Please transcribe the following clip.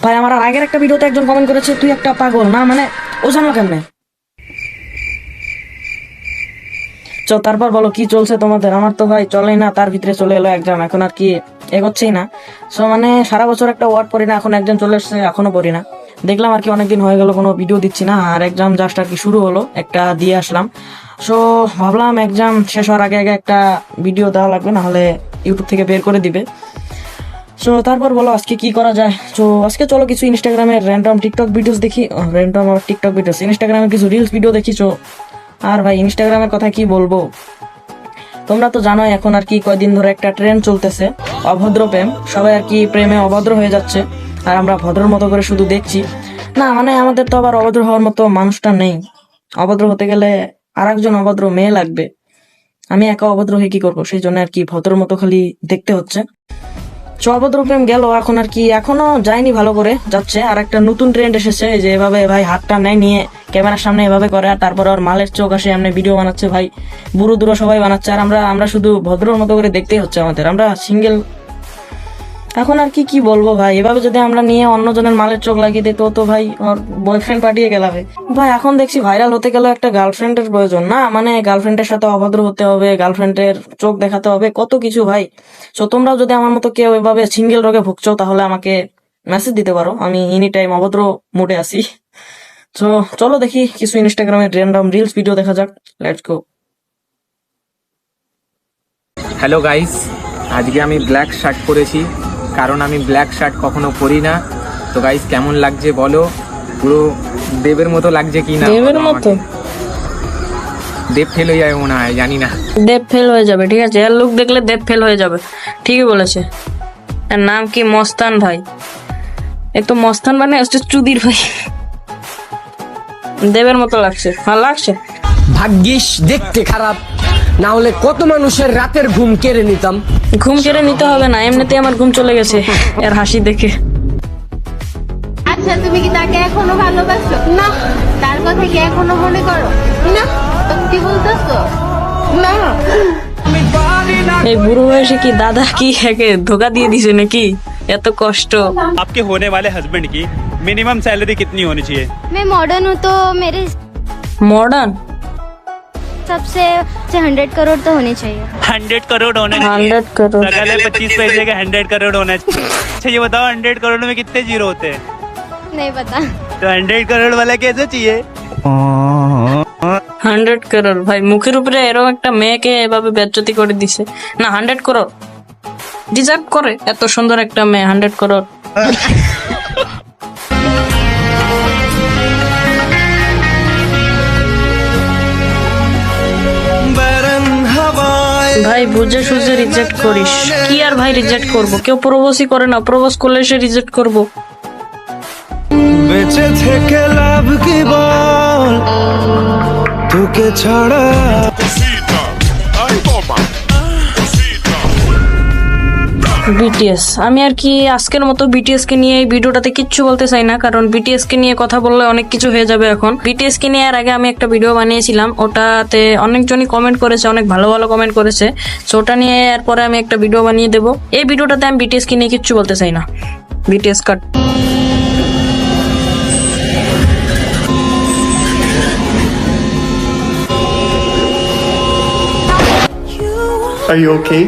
ভাই আমার আগের একটা ভিডিওতে একজন কমেন্ট করেছে তুই একটা পাগল না, মানে ও জানলো কেমনে? তারপর বলো কি চলছে তোমাদের? আমার তো ভাই চলেই না, তার ভিতরে চলে এলো এক্সাম, এখন আর কি এগোচ্ছেই না। সো মানে সারা বছর একটা ওয়ার্ড পড়ি না, এখন একজন চলে এসছে এখনো পড়ি না। দেখলাম আর কি অনেকদিন হয়ে গেল কোনো ভিডিও দিচ্ছি না, আর এক্সাম জাস্ট আর কি শুরু হলো, একটা দিয়ে আসলাম। সো ভাবলাম এক্সাম শেষ হওয়ার আগে আগে একটা ভিডিও দেওয়া লাগবে, না হলে ইউটিউব থেকে বের করে দিবে। সো তারপর বলো আজকে কি করা যায়? তো আজকে চলো কিছু ইনস্টাগ্রামের র্যান্ডম টিকটক ভিডিওস দেখি, র্যান্ডম টিকটক ভিডিওস, ইনস্টাগ্রামের কিছু রিলস ভিডিও দেখি। চো আর ভাই ইনস্টাগ্রামের কথা কি বলবো, তোমরা তো জানোই এখন আর কি কয়দিন ধরে একটা ট্রেন্ড চলতেছে অভদ্র প্রেম, সবাই আর কি প্রেমে অভদ্র হয়ে যাচ্ছে, আর আমরা ভদ্রের মতো করে শুধু দেখছি। না মানে আমাদের তো আবার অভদ্র হওয়ার মতো মানুষটা নেই, অভদ্র হতে গেলে আর একজন অভদ্র মেয়ে লাগবে, আমি একা অভদ্র হয়ে কি করবো? সেই জন্য আর কি ভদ্র মতো খালি দেখতে হচ্ছে। অভদ্র প্রেম গেল, এখন আর কি এখনো যায়নি, ভালো করে যাচ্ছে। আর একটা নতুন ট্রেন্ড এসেছে যে এভাবে ভাই হাতটা নেয় নিয়ে ক্যামেরার সামনে এভাবে করে, আর তারপর আর মালের চোখ আসে এমনি ভিডিও বানাচ্ছে, ভাই বুড়ো দুড়ো সবাই বানাচ্ছে, আর আমরা আমরা শুধু ভদ্রর মতো করে দেখতেই হচ্ছে আমাদের, আমরা সিঙ্গেল। এখন আর কি কি বলবো ভাই, এভাবে যদি আমরা নিয়ে অন্যজনের মালের চোখ লাগিয়ে দিত তো ভাই ওর বয়ফ্রেন্ড পাঠিয়ে গেলাবে। ভাই এখন দেখছি ভাইরাল হতে গেলে একটা গার্লফ্রেন্ডের প্রয়োজন, না মানে গার্লফ্রেন্ডের সাথে অভদ্র হতে হবে, গার্লফ্রেন্ডের চোখ দেখাতে হবে, কত কিছু ভাই। তো তোমরাও যদি আমার মতো কেউ এভাবে সিঙ্গেল রোগে ভুগছো তাহলে আমাকে মেসেজ দিতে পারো, আমি এনি টাইম অভদ্র মোডে আছি। তো চলো দেখি কিছু ইনস্টাগ্রামের র্যান্ডম রিলস ভিডিও দেখা যাক, লেটস গো। হ্যালো গাইস, আজকে আমি ব্ল্যাক শার্ট পরেছি, কারণ আমি ব্ল্যাক শার্ট কখনো পরি না। তো গাইস কেমন লাগছে বলো, পুরো দেবের মতো লাগছে কি না? দেবের মতো? দেব ফেল হয়ে যাবে মনে হয়, জানি না। দেব ফেল হয়ে যাবে, ঠিক আছে, এর লুক দেখলে দেব ফেল হয়ে যাবে, ঠিকই বলেছে। এর নাম কি? মস্তান ভাই। এ তো মস্তান মানে হচ্ছে চুদির ভাই। দেবের মতো লাগছে, হ্যাঁ লাগছে। ভাগ্যিস দেখতে খারাপ, না হলে কত মানুষের রাতের ঘুম কেড়ে নিতাম। ঘুম কেড়ে নিতে হবে না, এমনিতে আমার ঘুম চলে গেছে এর হাসি দেখে। আচ্ছা তুমি কি তাকে এখনো ভালোবাসো? না। তার কথা কি এখনো মনে করো? না। সত্যি বলতেছো? না। এই বুড়ো বয়সে কি দাদা কি একে ধোকা দিয়ে দিছে नाकी? এত কষ্ট। आपके होने वाले हस्बैंड की मिनिमम सैलरी कितनी होनी चाहिए? मैं मॉडर्न हूँ तो मेरे मॉडर्न सबसे 100 करोड़ तो होनी चाहिए। 100 करोड़ होने 100 करोड़। लगाले 25 पैसे का 100 करोड़ होना चाहिए। अच्छा ये बताओ 100 करोड़ में कितने जीरो होते हैं? नहीं पता। तो 100 करोड़ वाला कैसे चाहिए? 100 करोड़ ভাই, মুখের উপরে এরকম একটা মেয়েকে এভাবে বেজ্জতি করে দিছে না। 100 करोड़ ডিজার্ভ করে এত সুন্দর একটা মেয়ে, 100 करोड़। ভাই বুঝে সুঝে রিজেক্ট করিস কি? আর ভাই রিজেক্ট করব, কেউ প্রপোজই করে না, প্রপোজ করলে সে রিজেক্ট করব। বেঁচে থেকে লাভ কি বল, তোকে ছাড়া। বিটিএস, আমি আর কি আজকের মতো বিটিএস কে নিয়ে এই ভিডিওটাতে কিচ্ছু বলতে চাই না, কারণ বিটিএস কে নিয়ে কথা বললে অনেক কিছু হয়ে যাবে। এখন বিটিএস কে নিয়ে এর আগে আমি একটা ভিডিও বানিয়েছিলাম, ওটাতে অনেকজনই কমেন্ট করেছে, অনেক ভালো ভালো কমেন্ট করেছে। সো ওটা নিয়ে এরপরে আমি একটা ভিডিও বানিয়ে দেবো। এই ভিডিওটাতে আমি বিটিএস কে নিয়ে কিচ্ছু বলতে চাই না। BTS cut. Are you okay?